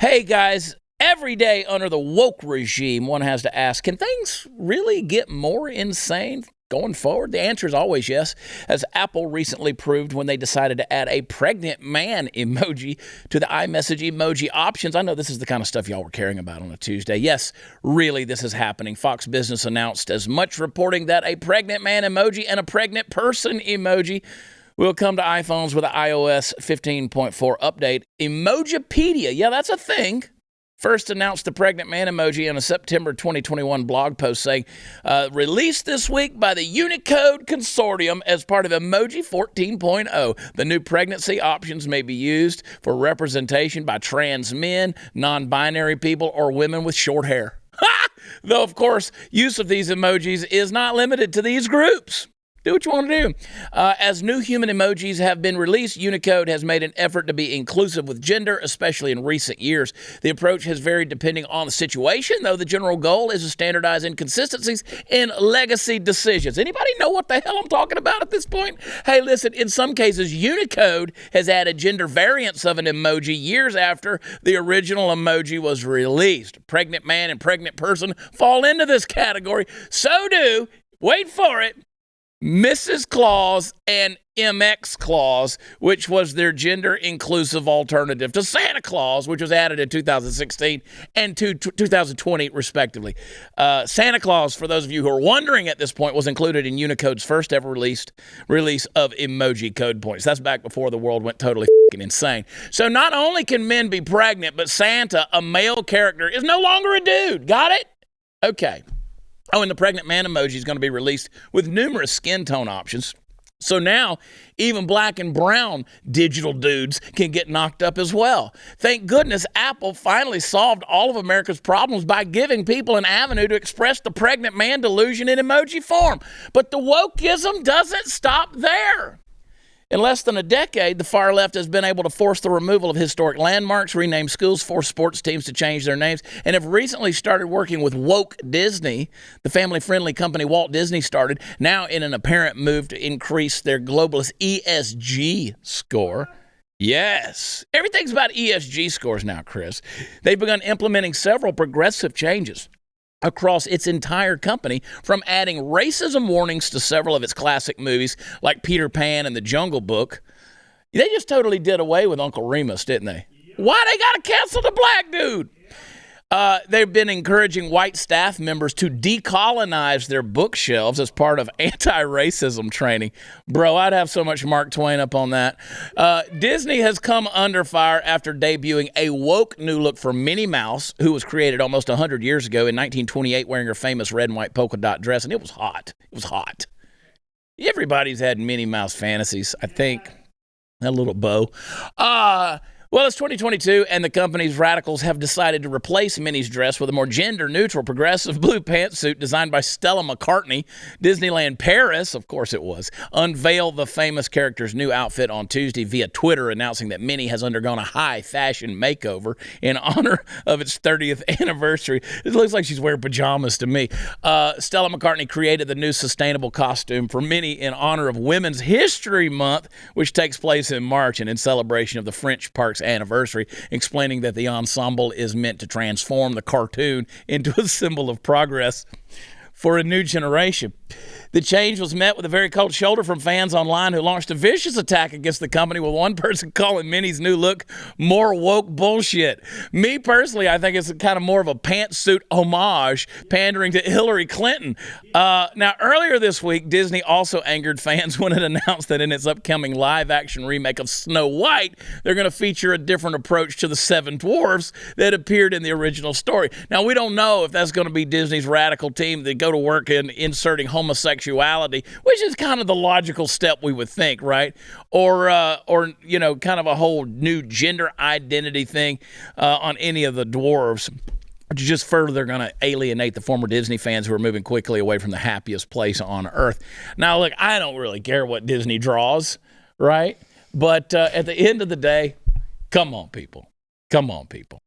Hey guys, every day under the woke regime, one has to ask, can things really get more insane going forward? The answer is always yes, as Apple recently proved when they decided to add a pregnant man emoji to the iMessage emoji options. I know this is the kind of stuff y'all were caring about on a Tuesday. Yes, really, this is happening. Fox Business announced as much, reporting that a pregnant man emoji and a pregnant person emoji will come to iPhones with the iOS 15.4 update. Emojipedia, yeah, that's a thing. First announced the pregnant man emoji in a September 2021 blog post saying, released this week by the Unicode Consortium as part of Emoji 14.0. The new pregnancy options may be used for representation by trans men, non-binary people, or women with short hair. Though, of course, use of these emojis is not limited to these groups. Do what you want to do. As new human emojis have been released, Unicode has made an effort to be inclusive with gender, especially in recent years. The approach has varied depending on the situation, though the general goal is to standardize inconsistencies in legacy decisions. Anybody know what the hell I'm talking about at this point? Hey, listen, in some cases, Unicode has added gender variants of an emoji years after the original emoji was released. Pregnant man and pregnant person fall into this category. So do, wait for it, Mrs. Claus and MX Claus, which was their gender-inclusive alternative to Santa Claus, which was added in 2016 and 2020, respectively. Santa Claus, for those of you who are wondering at this point, was included in Unicode's first ever release of emoji code points. That's back before the world went totally insane. So not only can men be pregnant, but Santa, a male character, is no longer a dude. Got it? Okay. Oh, and the pregnant man emoji is going to be released with numerous skin tone options. So now, even black and brown digital dudes can get knocked up as well. Thank goodness Apple finally solved all of America's problems by giving people an avenue to express the pregnant man delusion in emoji form. But the wokeism doesn't stop there. In less than a decade, the far left has been able to force the removal of historic landmarks, rename schools, force sports teams to change their names, and have recently started working with Woke Disney, the family-friendly company Walt Disney started, now in an apparent move to increase their globalist ESG score. Yes, everything's about ESG scores now, Chris. They've begun implementing several progressive changes across its entire company, from adding racism warnings to several of its classic movies like Peter Pan and The Jungle Book. They just totally did away with Uncle Remus, didn't they? Why they got to cancel the black dude? They've been encouraging white staff members to decolonize their bookshelves as part of anti-racism training. Bro, I'd have so much Mark Twain up on that. Disney has come under fire after debuting a woke new look for Minnie Mouse, who was created almost 100 years ago in 1928 wearing her famous red and white polka dot dress, and it was hot. It was hot. Everybody's had Minnie Mouse fantasies, I think. That little bow. Well, it's 2022, and the company's radicals have decided to replace Minnie's dress with a more gender-neutral, progressive blue pantsuit designed by Stella McCartney. Disneyland Paris, of course it was, unveiled the famous character's new outfit on Tuesday via Twitter, announcing that Minnie has undergone a high-fashion makeover in honor of its 30th anniversary. It looks like she's wearing pajamas to me. Stella McCartney created the new sustainable costume for Minnie in honor of Women's History Month, which takes place in March, and in celebration of the French Park's anniversary, explaining that the ensemble is meant to transform the cartoon into a symbol of progress for a new generation. The change was met with a very cold shoulder from fans online, who launched a vicious attack against the company, with one person calling Minnie's new look more woke bullshit. Me personally, I think it's kind of more of a pantsuit homage, pandering to Hillary Clinton. Now, earlier this week, Disney also angered fans when it announced that in its upcoming live-action remake of Snow White, they're going to feature a different approach to the Seven Dwarfs that appeared in the original story. Now, we don't know if that's going to be Disney's radical team that go to work in inserting homosexuality, which is kind of the logical step we would think, right? Or you know, kind of a whole new gender identity thing on any of the dwarves, which is just further going to alienate the former Disney fans who are moving quickly away from the happiest place on earth. Now, look, I don't really care what Disney draws, right? But at the end of the day, come on, people. Come on, people.